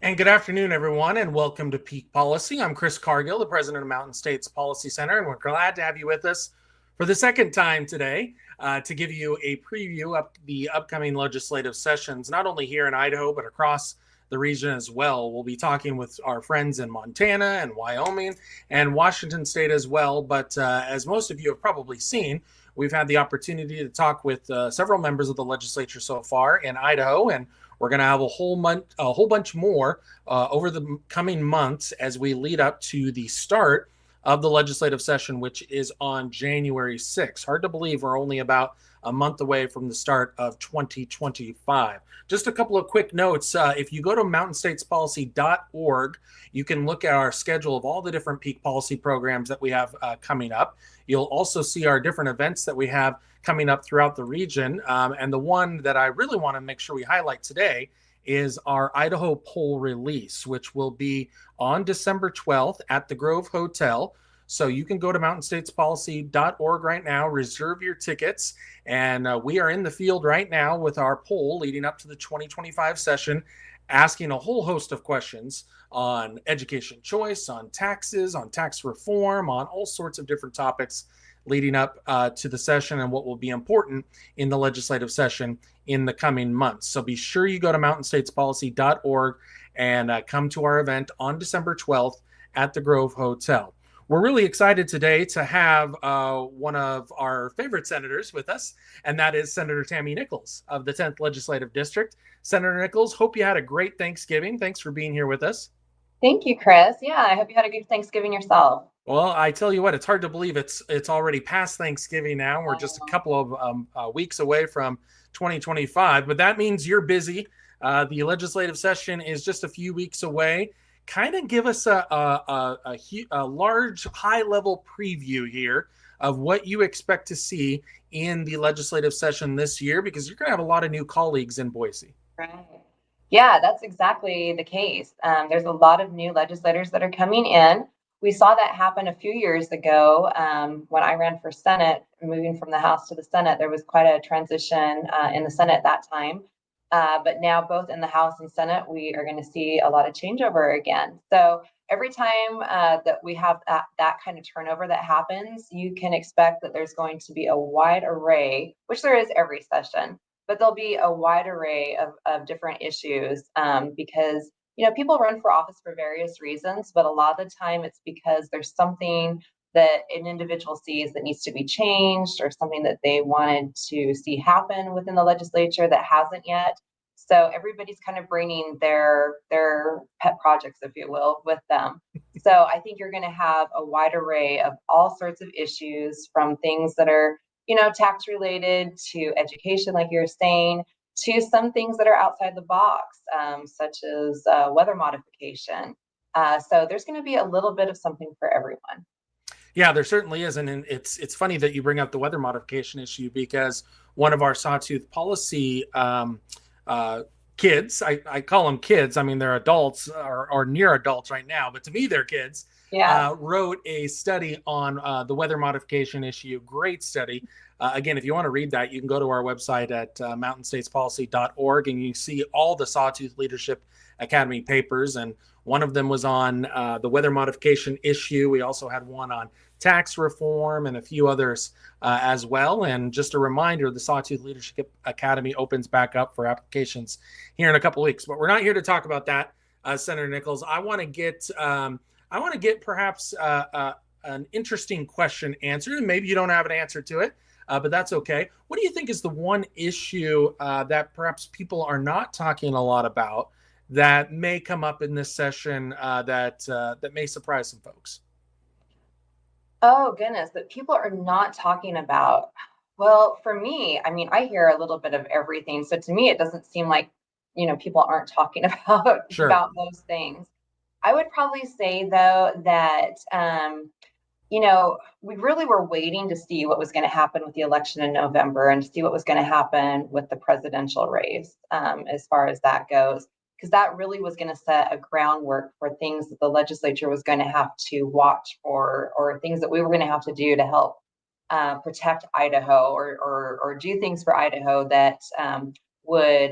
And good afternoon, everyone, and welcome to Peak Policy. I'm Chris Cargill, the president of Mountain States Policy Center, and we're glad to have you with us for the second time today to give you a preview of the upcoming legislative sessions, not only here in Idaho, but across the region as well. We'll be talking with our friends in Montana and Wyoming and Washington State as well. But as most of you have probably seen, we've had the opportunity to talk with several members of the legislature so far in Idaho, and we're going to have a whole bunch more over the coming months as we lead up to the start of the legislative session, which is on January 6th. Hard to believe we're only about a month away from the start of 2025. Just a couple of quick notes. If you go to mountainstatespolicy.org, you can look at our schedule of all the different peak policy programs that we have coming up. You'll also see our different events that we have coming up throughout the region. And the one that I really want to make sure we highlight today is our Idaho poll release, which will be on December 12th at the Grove Hotel. So you can go to mountainstatespolicy.org right now, reserve your tickets. And we are in the field right now with our poll leading up to the 2025 session, asking a whole host of questions on education choice, on taxes, on tax reform, on all sorts of different topics leading up to the session and what will be important in the legislative session in the coming months. So be sure you go to mountainstatespolicy.org and come to our event on December 12th at the Grove Hotel. We're really excited today to have one of our favorite senators with us, and that is Senator Tammy Nichols of the 10th Legislative District. Senator Nichols, hope you had a great Thanksgiving. Thanks for being here with us. Thank you, Chris. Yeah, I hope you had a good Thanksgiving yourself. Well, I tell you what, it's hard to believe it's already past Thanksgiving now. We're just a couple of weeks away from 2025, but that means you're busy. The legislative session is just a few weeks away. Kind of give us a large, high-level preview here of what you expect to see in the legislative session this year, because you're going to have a lot of new colleagues in Boise. Right. Yeah, that's exactly the case. There's a lot of new legislators that are coming in. We saw that happen a few years ago when I ran for Senate, moving from the House to the Senate. There was quite a transition in the Senate at that time. But now both in the House and Senate, we are going to see a lot of changeover again. So every time that we have that kind of turnover that happens, you can expect that there's going to be a wide array, which there is every session, but there'll be a wide array of different issues because people run for office for various reasons, but a lot of the time it's because there's something that an individual sees that needs to be changed or something that they wanted to see happen within the legislature that hasn't yet. So everybody's kind of bringing their pet projects, if you will, with them. So I think you're going to have a wide array of all sorts of issues, from things that are tax related to education, like you're saying, to some things that are outside the box, such as weather modification. So there's going to be a little bit of something for everyone. Yeah, there certainly is. And it's funny that you bring up the weather modification issue, because one of our Sawtooth policy kids, I call them kids. I mean, they're adults or near adults right now, but to me, they're kids. Yeah. Wrote a study on the weather modification issue. Great study. Again, if you want to read that, you can go to our website at mountainstatespolicy.org, and you see all the Sawtooth Leadership Academy papers. And one of them was on the weather modification issue. We also had one on tax reform and a few others as well. And just a reminder, the Sawtooth Leadership Academy opens back up for applications here in a couple of weeks. But we're not here to talk about that, Senator Nichols. I want to get perhaps an interesting question answered, and maybe you don't have an answer to it, but that's okay. What do you think is the one issue that perhaps people are not talking a lot about that may come up in this session that may surprise some folks? Oh, goodness, that people are not talking about. Well, for me, I mean, I hear a little bit of everything. So to me, it doesn't seem like, people aren't talking about Sure. about those things. I would probably say, though, that we really were waiting to see what was going to happen with the election in November and to see what was going to happen with the presidential race as far as that goes, because that really was going to set a groundwork for things that the legislature was going to have to watch for, or things that we were going to have to do to help protect Idaho or do things for Idaho that would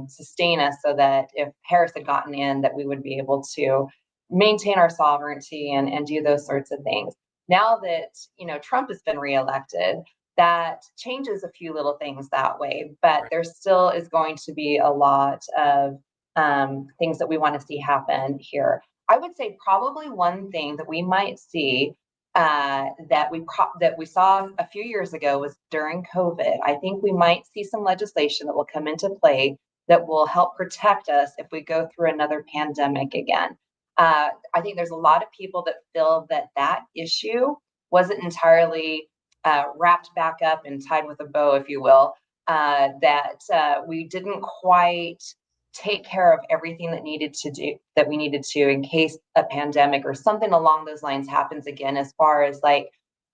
sustain us so that if Harris had gotten in, that we would be able to maintain our sovereignty and do those sorts of things. Now that, Trump has been reelected, that changes a few little things that way, but there still is going to be a lot of things that we want to see happen here. I would say probably one thing that we might see that we saw a few years ago was during COVID. I think we might see some legislation that will come into play that will help protect us if we go through another pandemic again. I think there's a lot of people that feel that issue wasn't entirely wrapped back up and tied with a bow, if you will, that we didn't quite take care of everything that we needed to in case a pandemic or something along those lines happens again, as far as like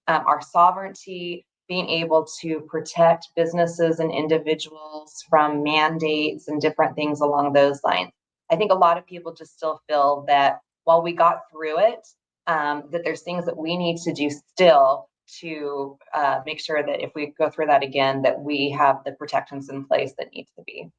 our sovereignty, being able to protect businesses and individuals from mandates and different things along those lines. I think a lot of people just still feel that while we got through it, that there's things that we need to do still to make sure that if we go through that again, that we have the protections in place that needs to be.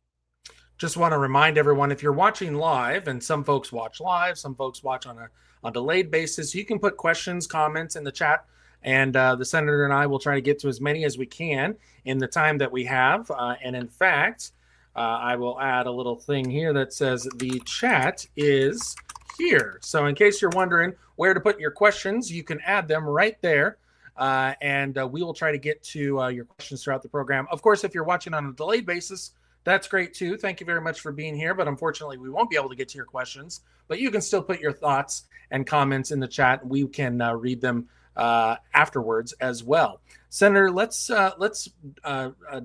Just want to remind everyone, if you're watching live, and some folks watch live, some folks watch on a delayed basis, you can put questions, comments in the chat, and the senator and I will try to get to as many as we can in the time that we have. And in fact, I will add a little thing here that says the chat is here. So in case you're wondering where to put your questions, you can add them right there. And we will try to get to your questions throughout the program. Of course, if you're watching on a delayed basis, that's great too. Thank you very much for being here. But unfortunately, we won't be able to get to your questions. But you can still put your thoughts and comments in the chat. We can read them afterwards as well. Senator, let's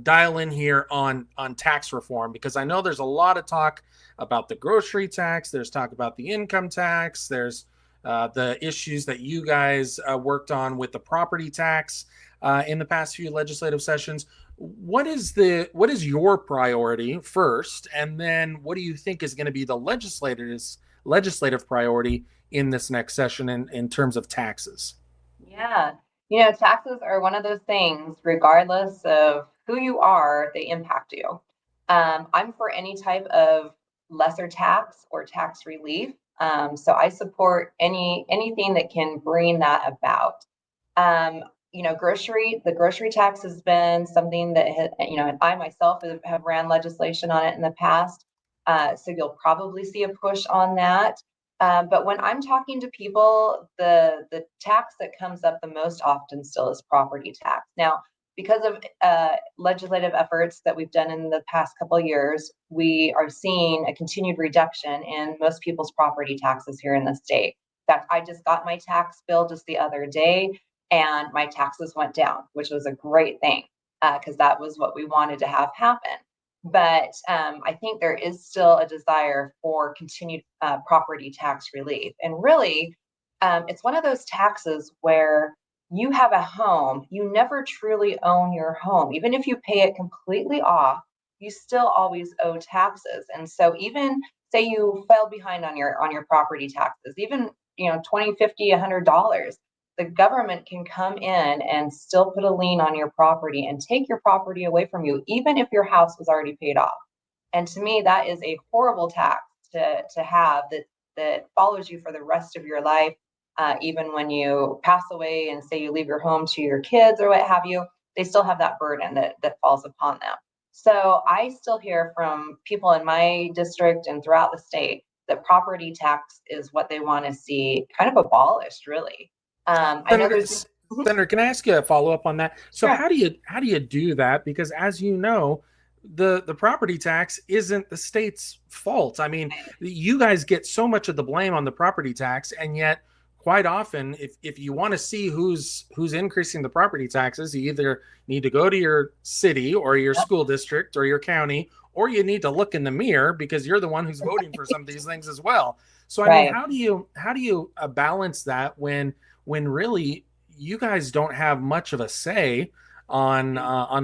dial in here on tax reform, because I know there's a lot of talk about the grocery tax. There's talk about the income tax. There's the issues that you guys worked on with the property tax in the past few legislative sessions. What is your priority first, and then what do you think is going to be the legislative priority in this next session in terms of taxes? Yeah, taxes are one of those things, regardless of who you are, they impact you. I'm for any type of lesser tax or tax relief. So I support anything that can bring that about. The grocery tax has been something that and I myself have ran legislation on it in the past. So you'll probably see a push on that. But when I'm talking to people, the tax that comes up the most often still is property tax. Now, because of legislative efforts that we've done in the past couple of years, we are seeing a continued reduction in most people's property taxes here in the state. In fact, I just got my tax bill just the other day, and my taxes went down, which was a great thing, because that was what we wanted to have happen. But I think there is still a desire for continued property tax relief. And really, it's one of those taxes where you have a home, you never truly own your home. Even if you pay it completely off, you still always owe taxes. And so even say you fell behind on your property taxes, even $20, $50, $100, the government can come in and still put a lien on your property and take your property away from you, even if your house was already paid off. And to me, that is a horrible tax to have that follows you for the rest of your life. Even when you pass away and say you leave your home to your kids or what have you, they still have that burden that falls upon them. So I still hear from people in my district and throughout the state that property tax is what they want to see kind of abolished, really. I know there's Senator, can I ask you a follow-up on that? So Sure. how do you do that? Because as you know, the property tax isn't the state's fault. I mean, you guys get so much of the blame on the property tax, and yet quite often, if you want to see who's increasing the property taxes, you either need to go to your city or your school district or your county, or you need to look in the mirror because you're the one who's voting for some of these things as well. So I mean, how do you balance that when really you guys don't have much of a say on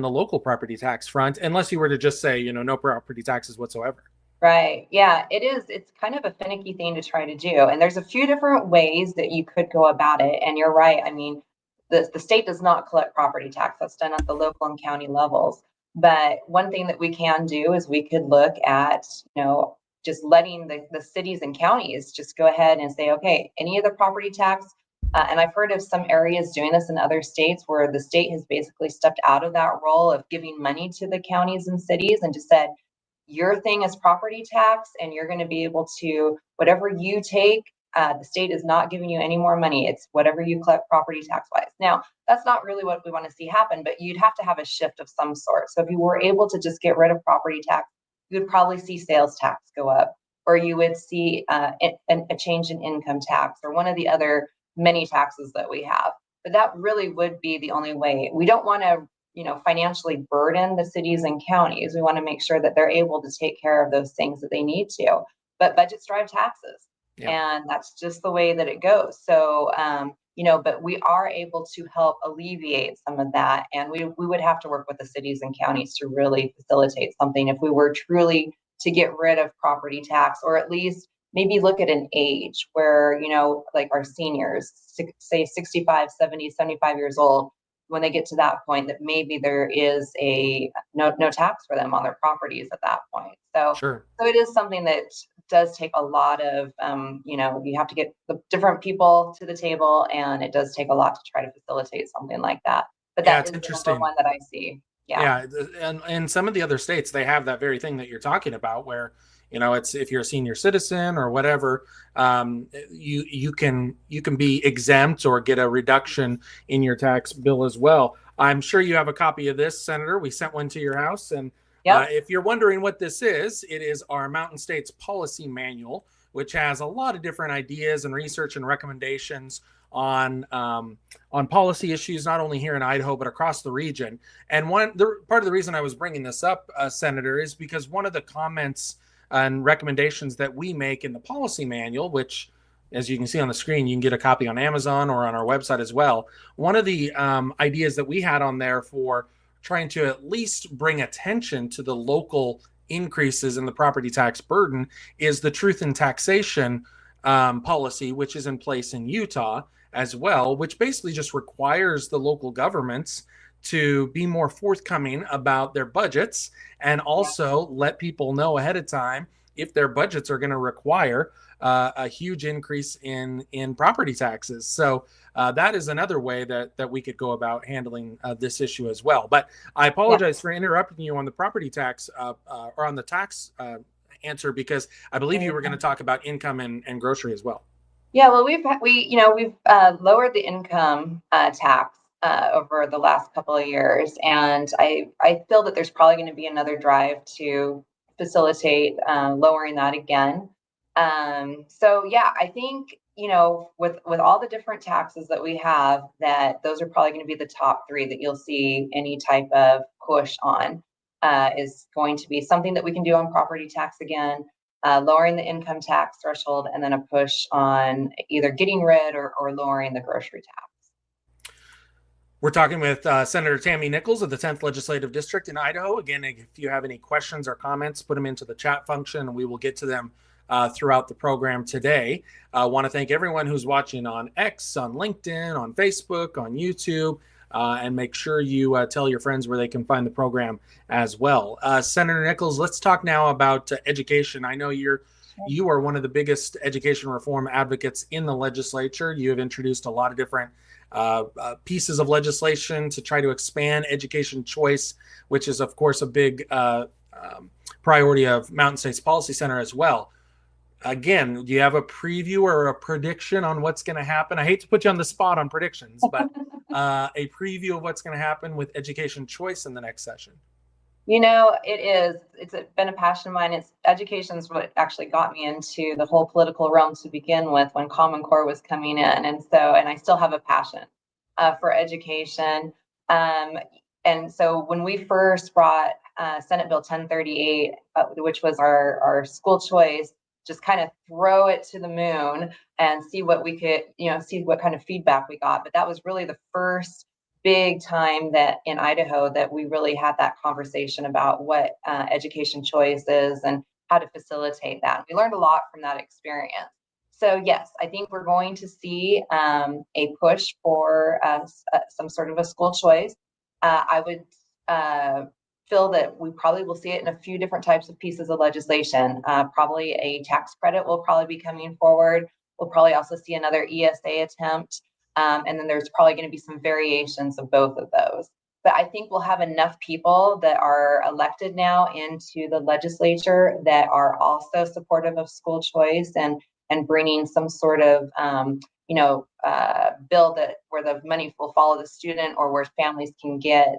the local property tax front, unless you were to just say, no property taxes whatsoever? Right. Yeah, it is. It's kind of a finicky thing to try to do. And there's a few different ways that you could go about it. And you're right. I mean, the state does not collect property tax. That's done at the local and county levels. But one thing that we can do is we could look at, just letting the cities and counties just go ahead and say, okay, any of the property tax. And I've heard of some areas doing this in other states where the state has basically stepped out of that role of giving money to the counties and cities and just said, your thing is property tax, and you're going to be able to, whatever you take, the state is not giving you any more money. It's whatever you collect property tax wise. Now, that's not really what we want to see happen, but you'd have to have a shift of some sort. So if you were able to just get rid of property tax, you would probably see sales tax go up, or you would see a change in income tax, or one of the other many taxes that we have. But that really would be the only way. We don't want to financially burden the cities and counties. We want to make sure that they're able to take care of those things that they need to. But budgets drive taxes, and that's just the way that it goes. So, but we are able to help alleviate some of that, and we would have to work with the cities and counties to really facilitate something if we were truly to get rid of property tax, or at least maybe look at an age where, like our seniors, say 65, 70, 75 years old, when they get to that point, that maybe there is a no tax for them on their properties at that point. So it is something that does take a lot of you have to get the different people to the table, and it does take a lot to try to facilitate something like that. But that is the number one that I see. And some of the other states, they have that very thing that you're talking about, where it's, if you're a senior citizen or whatever, you can be exempt or get a reduction in your tax bill as well. I'm sure you have a copy of this, Senator. We sent one to your house, and if you're wondering what this is, it is our Mountain States Policy Manual, which has a lot of different ideas and research and recommendations on policy issues, not only here in Idaho but across the region. And part of the reason I was bringing this up, Senator, is because one of the comments and recommendations that we make in the policy manual, which, as you can see on the screen, you can get a copy on Amazon or on our website as well. One of the ideas that we had on there for trying to at least bring attention to the local increases in the property tax burden is the truth in taxation policy, which is in place in Utah as well, which basically just requires the local governments to be more forthcoming about their budgets, and also let people know ahead of time if their budgets are going to require a huge increase in property taxes. So that is another way that we could go about handling this issue as well. But I apologize for interrupting you on the property tax or on the tax answer, because I believe you were going to talk about income and grocery as well. Yeah, well, we've lowered the income tax over the last couple of years, and I feel that there's probably going to be another drive to facilitate lowering that again. So yeah, I think with all the different taxes that we have, that those are probably going to be the top three that you'll see any type of push on. Is going to be something that we can do on property tax again. Lowering the income tax threshold, and then a push on either getting rid or lowering the grocery tax. We're talking with Senator Tammy Nichols of the 10th Legislative District in Idaho. Again, if you have any questions or comments, put them into the chat function, and we will get to them throughout the program today. I want to thank everyone who's watching on X, on LinkedIn, on Facebook, on YouTube. And make sure you tell your friends where they can find the program as well. Senator Nichols, let's talk now about education. I know you are one of the biggest education reform advocates in the legislature. You have introduced a lot of different pieces of legislation to try to expand education choice, which is, of course, a big priority of Mountain States Policy Center as well. Again, do you have a preview or a prediction on what's going to happen? I hate to put you on the spot on predictions, but a preview of what's going to happen with education choice in the next session. It's been a passion of mine. Education is what actually got me into the whole political realm to begin with, when Common Core was coming in. And I still have a passion for education. And so when we first brought Senate Bill 1038, which was our school choice, just kind of throw it to the moon and see what we could, see what kind of feedback we got. But that was really the first big time that in Idaho that we really had that conversation about what education choice is and how to facilitate that. We learned a lot from that experience. So yes, I think we're going to see a push for some sort of a school choice. I would feel that we probably will see it in a few different types of pieces of legislation. Probably a tax credit will probably be coming forward. We'll probably also see another ESA attempt. And then there's probably going to be some variations of both of those. But I think we'll have enough people that are elected now into the legislature that are also supportive of school choice and bringing some sort of bill that where the money will follow the student, or where families can get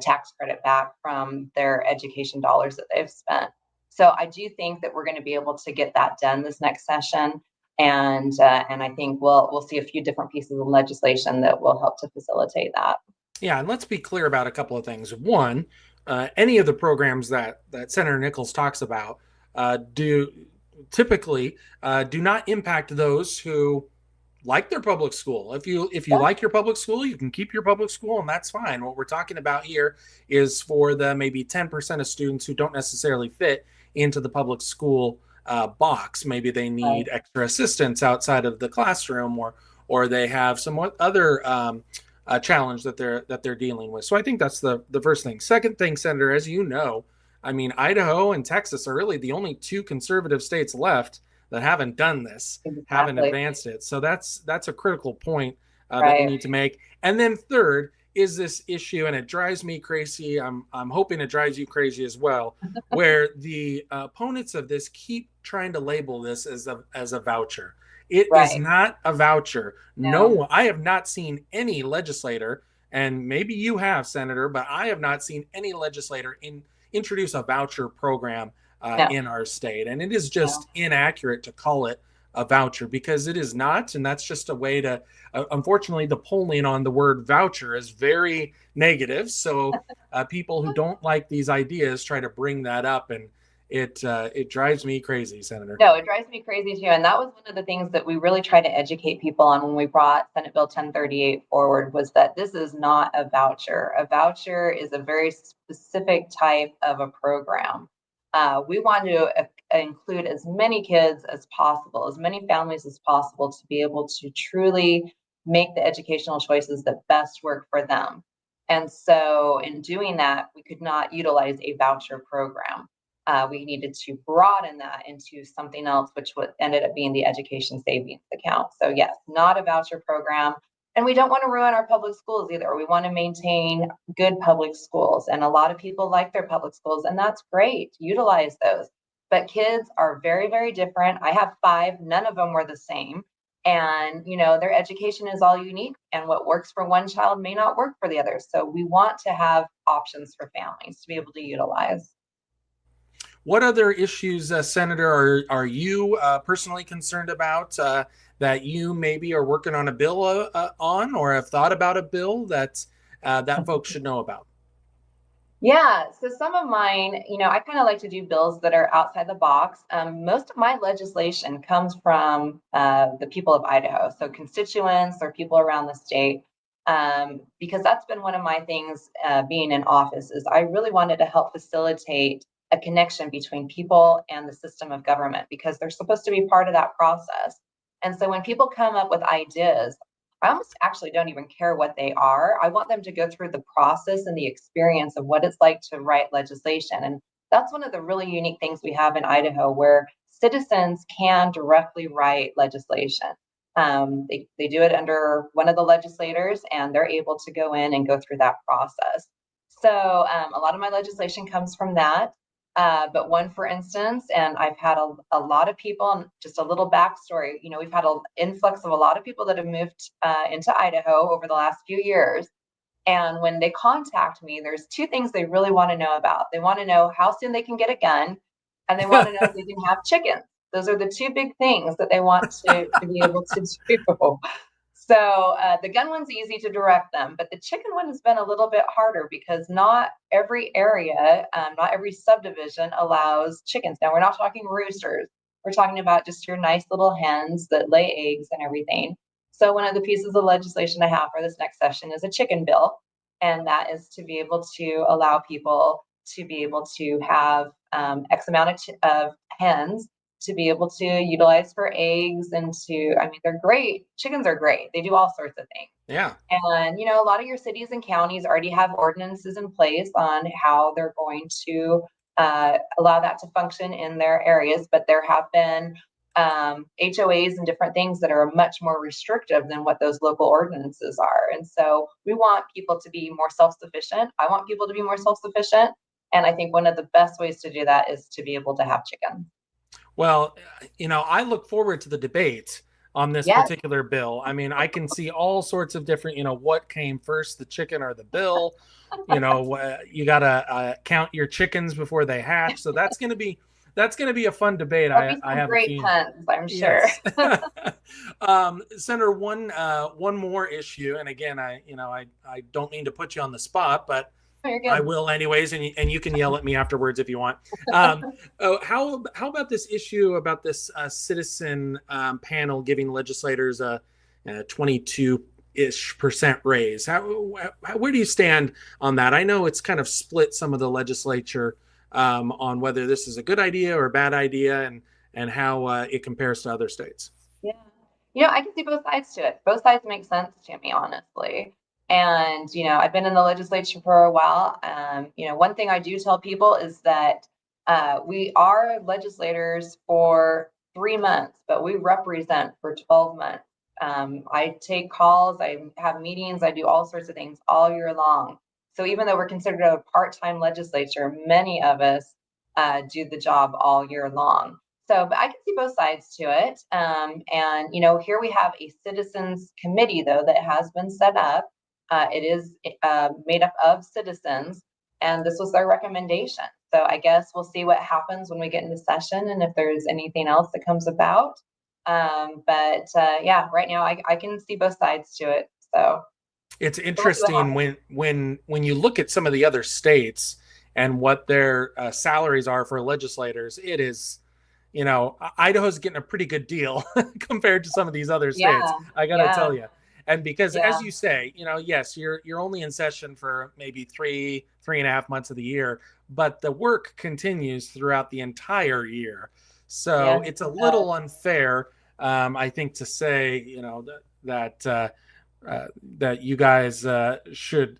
tax credit back from their education dollars that they've spent. So I do think that we're going to be able to get that done this next session. And I think we'll see a few different pieces of legislation that will help to facilitate that. Yeah, and let's be clear about a couple of things. One, any of the programs that Senator Nichols talks about do typically do not impact those who like their public school. If you like your public school, you can keep your public school, and that's fine. What we're talking about here is for the maybe 10% of students who don't necessarily fit into the public school box. Maybe they need extra assistance outside of the classroom, or they have some other challenge that they're dealing with. So I think that's the first thing. Second thing, Senator, as you know, I mean, Idaho and Texas are really the only two conservative states left that haven't done this, haven't advanced it. So that's a critical point that we need to make. And then third is this issue, and it drives me crazy. I'm hoping it drives you crazy as well, where the opponents of this keep trying to label this as a voucher. It is not a voucher. No, I have not seen any legislator, and maybe you have, Senator, but I have not seen any legislator introduce a voucher program in our state. And it is just inaccurate to call it a voucher, because it is not. And that's just a way to, unfortunately, the polling on the word voucher is very negative. So people who don't like these ideas try to bring that up, and it drives me crazy, Senator. No, it drives me crazy too. And that was one of the things that we really tried to educate people on when we brought Senate Bill 1038 forward, was that this is not a voucher. A voucher is a very specific type of a program. We want to include as many kids as possible, as many families as possible, to be able to truly make the educational choices that best work for them. And so in doing that, we could not utilize a voucher program. We needed to broaden that into something else, which ended up being the education savings account. So yes, not a voucher program. And we don't want to ruin our public schools either. We want to maintain good public schools. And a lot of people like their public schools, and that's great. Utilize those. But kids are very, very different. I have 5, none of them were the same. And, their education is all unique, and what works for one child may not work for the other. So we want to have options for families to be able to utilize. What other issues, Senator, are you personally concerned about that you maybe are working on a bill on, or have thought about a bill that folks should know about? Yeah, so some of mine, I kind of like to do bills that are outside the box. Most of my legislation comes from the people of Idaho, so constituents or people around the state, because that's been one of my things being in office, is I really wanted to help facilitate a connection between people and the system of government, because they're supposed to be part of that process. And so when people come up with ideas, I almost actually don't even care what they are. I want them to go through the process and the experience of what it's like to write legislation. And that's one of the really unique things we have in Idaho, where citizens can directly write legislation. They do it under one of the legislators, and they're able to go in and go through that process. So a lot of my legislation comes from that. But one, for instance, and I've had a lot of people, and just a little backstory, we've had an influx of a lot of people that have moved into Idaho over the last few years. And when they contact me, there's 2 things they really want to know about. They want to know how soon they can get a gun, and they want to know if they can have chickens. Those are the 2 big things that they want to be able to do. So the gun one's easy to direct them, but the chicken one has been a little bit harder, because not every area, not every subdivision allows chickens. Now, we're not talking roosters. We're talking about just your nice little hens that lay eggs and everything. So one of the pieces of legislation I have for this next session is a chicken bill, and that is to be able to allow people to be able to have X amount of hens to be able to utilize for eggs and I mean, they're great. Chickens are great. They do all sorts of things. Yeah. And, a lot of your cities and counties already have ordinances in place on how they're going to allow that to function in their areas. But there have been HOAs and different things that are much more restrictive than what those local ordinances are. And so we want people to be more self-sufficient. I want people to be more self-sufficient. And I think one of the best ways to do that is to be able to have chickens. Well, I look forward to the debate on this Yes. particular bill. I mean, I can see all sorts of different, what came first, the chicken or the bill. You got to count your chickens before they hatch. So that's going to be a fun debate. There'll be I some have a great feeling. puns, I'm sure. Yes. Senator, one more issue, and again, I don't mean to put you on the spot, but Oh, you're good. I will anyways, and you can yell at me afterwards if you want. How about this issue about this citizen panel giving legislators a 22-ish% raise? Where do you stand on that? I know it's kind of split some of the legislature on whether this is a good idea or a bad idea, and how it compares to other states. Yeah, I can see both sides to it. Both sides make sense to me, honestly. And, I've been in the legislature for a while. One thing I do tell people is that we are legislators for 3 months, but we represent for 12 months. I take calls, I have meetings, I do all sorts of things all year long. So even though we're considered a part-time legislature, many of us do the job all year long. So, but I can see both sides to it. And, here we have a citizens committee, though, that has been set up. It is made up of citizens, and this was their recommendation. So I guess we'll see what happens when we get into session and if there's anything else that comes about. Yeah, right now I can see both sides to it. So it's interesting when you look at some of the other states and what their salaries are for legislators. It is, Idaho's getting a pretty good deal compared to some of these other states. Yeah, I gotta tell you. And because, as you say, yes, you're only in session for maybe 3.5 months of the year, but the work continues throughout the entire year. So it's a little unfair, I think, to say, that you guys should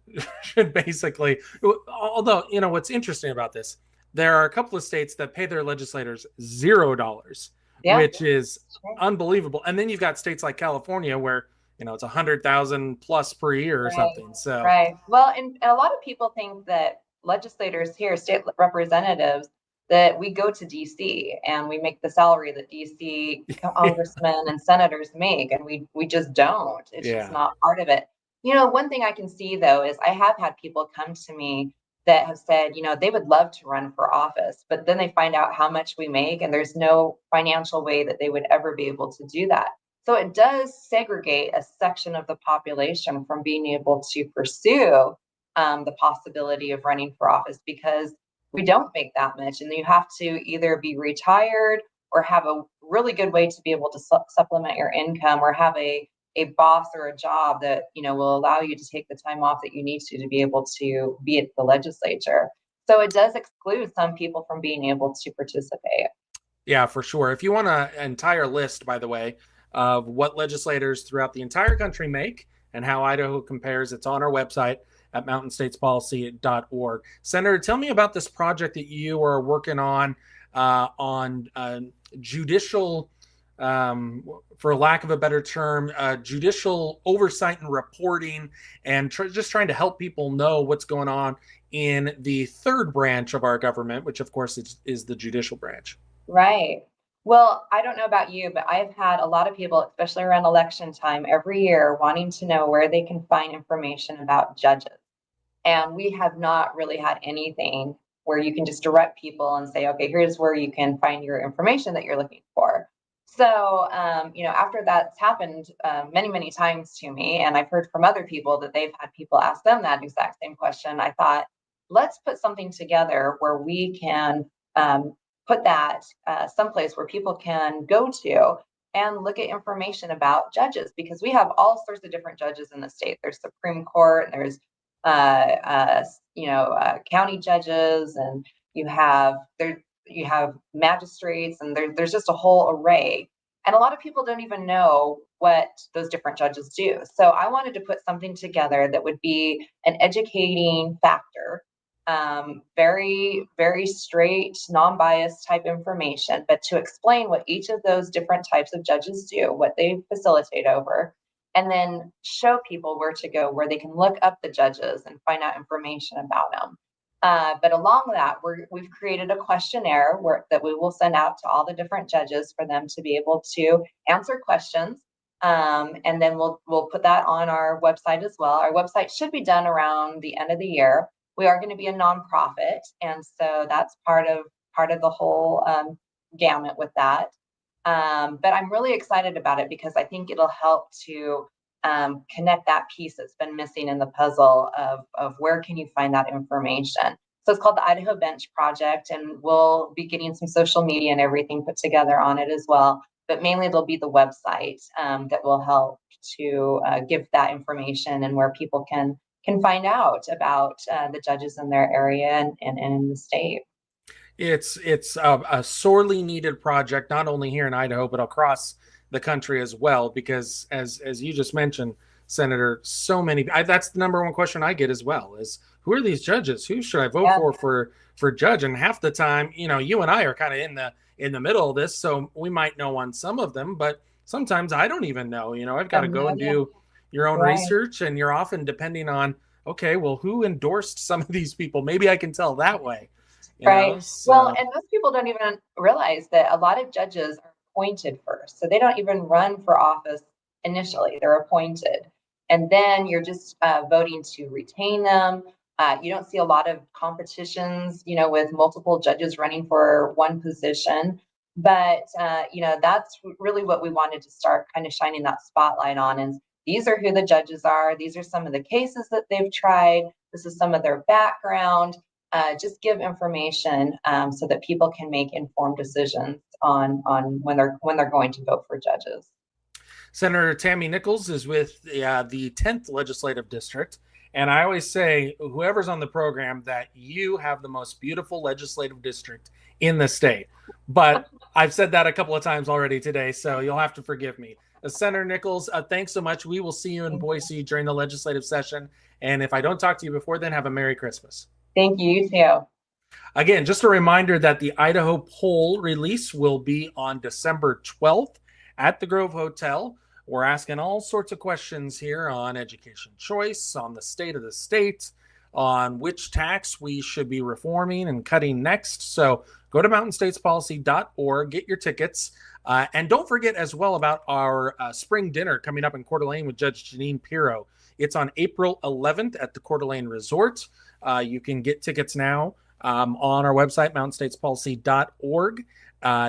basically. Although, what's interesting about this, there are a couple of states that pay their legislators $0, which is unbelievable. And then you've got states like California where it's 100,000 plus per year or something. So well, and a lot of people think that legislators here, state representatives, that we go to DC and we make the salary that DC congressmen and senators make, and we just don't. It's just not part of it. One thing I can see though is I have had people come to me that have said, they would love to run for office, but then they find out how much we make, and there's no financial way that they would ever be able to do that. So it does segregate a section of the population from being able to pursue the possibility of running for office, because we don't make that much, and you have to either be retired or have a really good way to be able to supplement your income, or have a boss or a job that will allow you to take the time off that you need to be able to be at the legislature. So it does exclude some people from being able to participate. Yeah, for sure. If you want an entire list, by the way, of what legislators throughout the entire country make and how Idaho compares, it's on our website at mountainstatespolicy.org. Senator, tell me about this project that you are working on judicial, for lack of a better term, judicial oversight and reporting, and just trying to help people know what's going on in the third branch of our government, which of course is the judicial branch. Right. Well, I don't know about you, but I've had a lot of people, especially around election time every year, wanting to know where they can find information about judges. And we have not really had anything where you can just direct people and say, okay, here's where you can find your information that you're looking for. So, after that's happened many, many times to me, and I've heard from other people that they've had people ask them that exact same question, I thought, let's put something together where we can put that someplace where people can go to and look at information about judges, because we have all sorts of different judges in the state. There's Supreme Court, there's county judges, and you have you have magistrates, and there's just a whole array. And a lot of people don't even know what those different judges do. So I wanted to put something together that would be an educating factor, very, very straight, non-biased type information, but to explain what each of those different types of judges do, what they facilitate over, and then show people where to go, where they can look up the judges and find out information about them. But along that, we've created a questionnaire that we will send out to all the different judges for them to be able to answer questions. And then we'll put that on our website as well. Our website should be done around the end of the year. We are going to be a nonprofit, and so that's part of the whole gamut with that. But I'm really excited about it because I think it'll help to connect that piece that's been missing in the puzzle of where can you find that information. So it's called the Idaho Bench Project, and we'll be getting some social media and everything put together on it as well. But mainly it'll be the website that will help to give that information and where people can find out about the judges in their area and in the state. It's a sorely needed project, not only here in Idaho, but across the country as well, because as you just mentioned, Senator, so many, that's the number one question I get as well, is who are these judges? Who should I vote for judge? And half the time, you and I are kind of in the middle of this, so we might know on some of them, but sometimes I don't even know. I've got to go and do your own research, and you're often depending on, okay, well, who endorsed some of these people? Maybe I can tell that way. Right. Well, and most people don't even realize that a lot of judges are appointed first. So they don't even run for office initially. They're appointed. And then you're just voting to retain them. You don't see a lot of competitions, with multiple judges running for one position. But, that's really what we wanted to start kind of shining that spotlight on. And these are who the judges are. These are some of the cases that they've tried. This is some of their background. Just give information so that people can make informed decisions on when they're going to vote for judges. Senator Tammy Nichols is with the 10th Legislative District. And I always say, whoever's on the program, that you have the most beautiful legislative district in the state. But I've said that a couple of times already today, so you'll have to forgive me. Senator Nichols, thanks so much. We will see you in Boise during the legislative session. And if I don't talk to you before then, have a Merry Christmas. Thank you, you too. Again, just a reminder that the Idaho poll release will be on December 12th at the Grove Hotel. We're asking all sorts of questions here on education choice, on the state of the state, on which tax we should be reforming and cutting next. So go to mountainstatespolicy.org, get your tickets. And don't forget as well about our spring dinner coming up in Coeur d'Alene with Judge Janine Pirro. It's on April 11th at the Coeur d'Alene Resort. You can get tickets now on our website, mountainstatespolicy.org.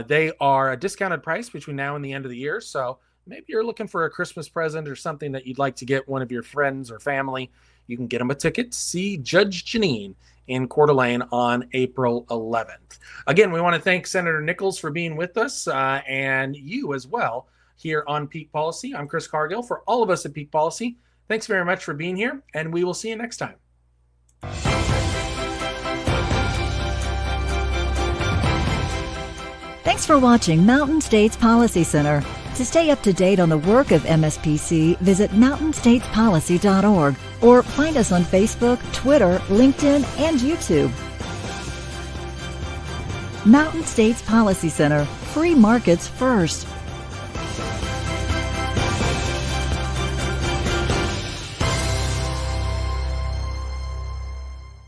They are a discounted price between now and the end of the year. So maybe you're looking for a Christmas present or something that you'd like to get one of your friends or family. You can get them a ticket to see Judge Janine in Coeur d'Alene on April 11th. Again, we want to thank Senator Nichols for being with us and you as well here on Peak Policy. I'm Chris Cargill. For all of us at Peak Policy, thanks very much for being here, and we will see you next time. Thanks for watching Mountain States Policy Center. To stay up to date on the work of MSPC, visit mountainstatespolicy.org or find us on Facebook, Twitter, LinkedIn, and YouTube. Mountain States Policy Center. Free markets first.